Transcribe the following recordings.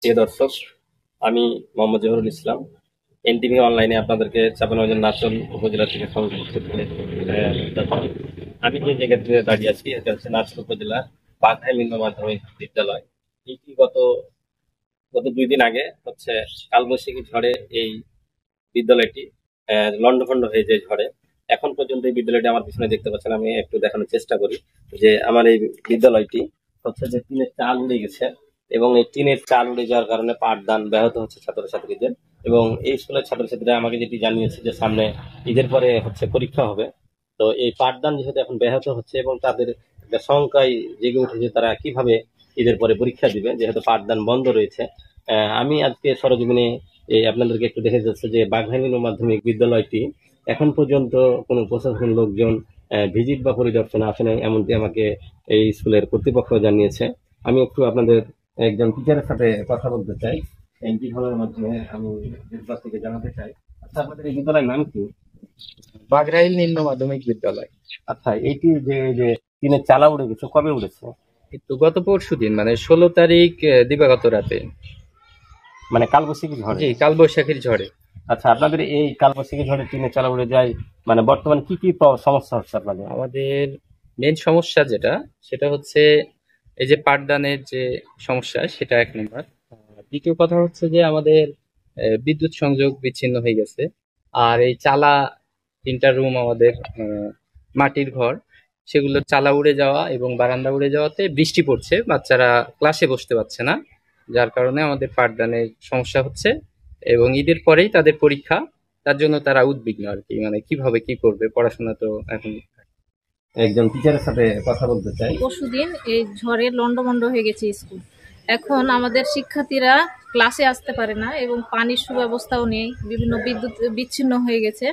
প্রিয় দর্শক, আমি মোহাম্মদ জহুরুল ইসলাম। এনটিভি অনলাইনে আপনাদেরকে চাঁপাইনবাবগঞ্জের নাচল উপজেলা থেকে আমি যে জায়গাতে দাঁড়িয়ে আছি এটা হচ্ছে নাচল উপজেলার বাঘাই নিম্ন মাধ্যমিক বিদ্যালয়। এটি গত গত 2 দিন আগে হচ্ছে কালবৈশাখী ঝড়ে এই বিদ্যালয়টি লন্ডভন্ড হয়ে যায় ঝড়ে। এখন পর্যন্ত এই বিদ্যালয়টি আমার পিছনে দেখতে পাচ্ছেন। আমি একটু দেখানোর চেষ্টা করি যে আমার এই বিদ্যালয়টি হচ্ছে যে টিনের চাল উড়ে গেছে এবং এই টিনের চাল উড়ে যাওয়ার কারণে পাঠদান ব্যাহত হচ্ছে ছাত্রছাত্রীদের। এবং এই স্কুলের ছাত্রছাত্রীরা আমাকে যেটি জানিয়েছে যে সামনে ঈদের পরে হচ্ছে পরীক্ষা হবে। তো এই পাঠদান যেহেতু এখন ব্যাহত হচ্ছে এবং তাদের একটা শঙ্কায় জেগে উঠেছে তারা কিভাবে ঈদের পরে পরীক্ষা দিবে যেহেতু পাঠদান বন্ধ রয়েছে। আমি আজকে সরজমিনে আপনাদেরকে একটু দেখে যাচ্ছে যে বাঘাই নিম্ন মাধ্যমিক বিদ্যালয়টি এখন পর্যন্ত কোনো প্রশাসন লোকজন ভিজিট বা পরিদর্শনে আসে নাই, এমনটি আমাকে এই স্কুলের কর্তৃপক্ষ জানিয়েছে। আমি একটু আপনাদের একজন টিচারের সাথে কথা বলতে চাই। এমপি হলের মাধ্যমে আমি দেশবাসীকে থেকে জানাতে চাই, আচ্ছা আপনাদের এই বিদ্যালয়ের নাম কি? বাঘরাইল নিম্ন মাধ্যমিক বিদ্যালয়। আচ্ছা, এইটি যে যে টিনের চালা উড়ে গেছে কবে উড়েছে? কিন্তু গত পরশুদিন মানে 16 তারিখ দিবাগত রাতে, মানে কালবৈশাখী ঝড়ে? জি, কালবৈশাখীর ঝড়ে। আচ্ছা, আপনাদের এই কালবৈশাখী ঝড়ে টিনের চালা উড়ে যায়, মানে বর্তমানে কি কি সমস্যা হচ্ছে আপনাদের? আমাদের মেন সমস্যা সেটা হচ্ছে এই যে পাঠদানের যে সমস্যা, সেটা 1 নম্বর। দ্বিতীয় কথা হচ্ছে যে আমাদের বিদ্যুৎ সংযোগ বিচ্ছিন্ন হয়ে গেছে। আর এই চালা 3টা রুম আমাদের মাটির ঘর, সেগুলোর চালা উড়ে যাওয়া এবং বারান্দা উড়ে যাওয়াতে বৃষ্টি পড়ছে, বাচ্চারা ক্লাসে বসতে পারছে না, যার কারণে আমাদের পাঠদানের সমস্যা হচ্ছে। এবং ঈদের পরেই তাদের পরীক্ষা, তার জন্য তারা উদ্বিগ্ন আর কি, মানে কিভাবে কি করবে, পড়াশোনা তো এখন। একজন টিচারের সাথে কথা বলতে চাই। পরশুদিন এই ঝড়ে লন্ডভন্ড হয়ে গেছে স্কুল। এখন আমাদের শিক্ষার্থীরা ক্লাসে আসতে পারে না এবং পানির সুব্যবস্থাও নেই, বিভিন্ন বিদ্যুৎ বিচ্ছিন্ন হয়ে গেছে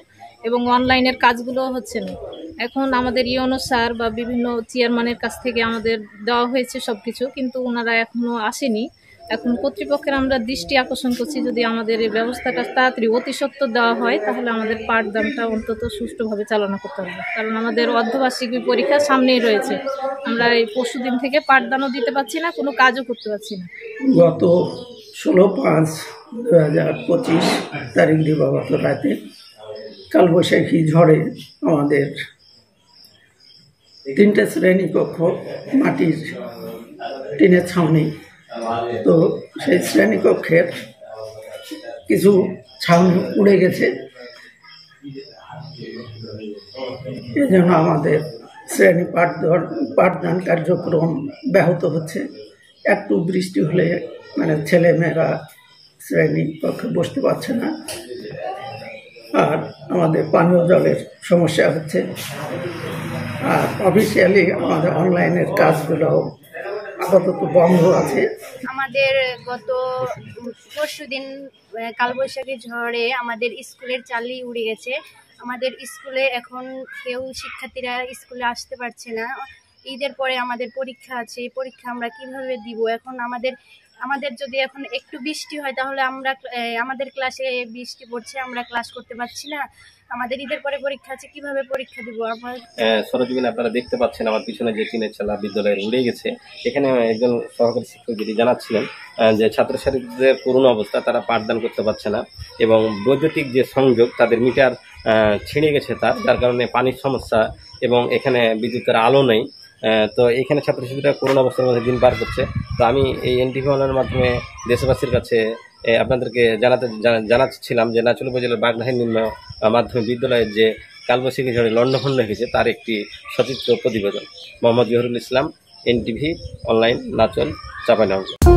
এবং অনলাইনের কাজগুলো হচ্ছে না। এখন আমাদের ইউনো স্যার বা বিভিন্ন চেয়ারম্যানের কাছ থেকে আমাদের দেওয়া হয়েছে সব কিছু, কিন্তু ওনারা এখনও আসেনি। এখন কর্তৃপক্ষের আমরা দৃষ্টি আকর্ষণ করছি, যদি আমাদের এই ব্যবস্থাটা তাড়াতাড়ি অতি সত্বর দেওয়া হয় তাহলে আমাদের পাঠদানটা অন্তত সুষ্ঠুভাবে চালনা করতে হবে, কারণ আমাদের অর্ধবার্ষিক পরীক্ষা সামনেই রয়েছে। আমরা এই পরশুদিন থেকে পাঠদানও দিতে পারছি না, কোনো কাজও করতে পারছি না। গত 16/5/2025 তারিখ দিবাগত রাতে কালবৈশাখী ঝড়ে আমাদের 3টে শ্রেণীকক্ষ মাটির টিনের ছাউনি, তো সেই শ্রেণীকক্ষের কিছু ছাউনি উড়ে গেছে। এজন্য আমাদের শ্রেণী পাঠদান কার্যক্রম ব্যাহত হচ্ছে। একটু বৃষ্টি হলে মানে ছেলে মেয়েরা শ্রেণী কক্ষে বসতে পারছে না। আর আমাদের পানীয় জলের সমস্যা হচ্ছে। আর অফিসিয়ালি আমাদের অনলাইনের কাজগুলো আপাতত বন্ধ আছে। আমাদের গত পরশুদিন কালবৈশাখী ঝড়ে আমাদের স্কুলের চালই উড়ে গেছে। আমাদের স্কুলে এখন কেউ শিক্ষার্থীরা স্কুলে আসতে পারছে না। ঈদের পরে আমাদের পরীক্ষা আছে, পরীক্ষা আমরা কিভাবে দিব? এখন আমাদের যদি এখন একটু বৃষ্টি হয় তাহলে আমাদের ক্লাসে বৃষ্টি পড়ছে, আমরা ক্লাস করতে পারছি না। আমাদের ঈদের পরে পরীক্ষা আছে, কিভাবে পরীক্ষা দিব? সরজমিনে আপনারা দেখতে পাচ্ছেন আমার পিছনে যে টিনের চালা বিদ্যালয়ের উড়ে গেছে। এখানে একজন সহকারী শিক্ষক যেটি জানাচ্ছিলেন যে ছাত্রছাত্রীদের করুণ অবস্থা, তারা পাঠদান করতে পারছে না এবং বৈদ্যুতিক যে সংযোগ তাদের মিটার ছিঁড়ে গেছে যার কারণে পানির সমস্যা এবং এখানে বিদ্যুতের আলো নেই। তো এখানে ছাত্রছাত্রীরা করোনা অবস্থার মধ্যে দিন পার করছে। তো আমি এই এনটিভি অনলাইনের মাধ্যমে দেশবাসীর কাছে আপনাদেরকে জানাচ্ছিলাম যে নাচল উপজেলার বাঘরাইল নিম্ন মাধ্যমিক বিদ্যালয়ের যে কালবৈশাখী ঝড়ে লন্ডভন্ড হয়েছে তার একটি সচিত্র প্রতিবেদন। মোহাম্মদ জহুরুল ইসলাম, এনটিভি অনলাইন, নাচল, চাঁপাইনবাবগঞ্জ।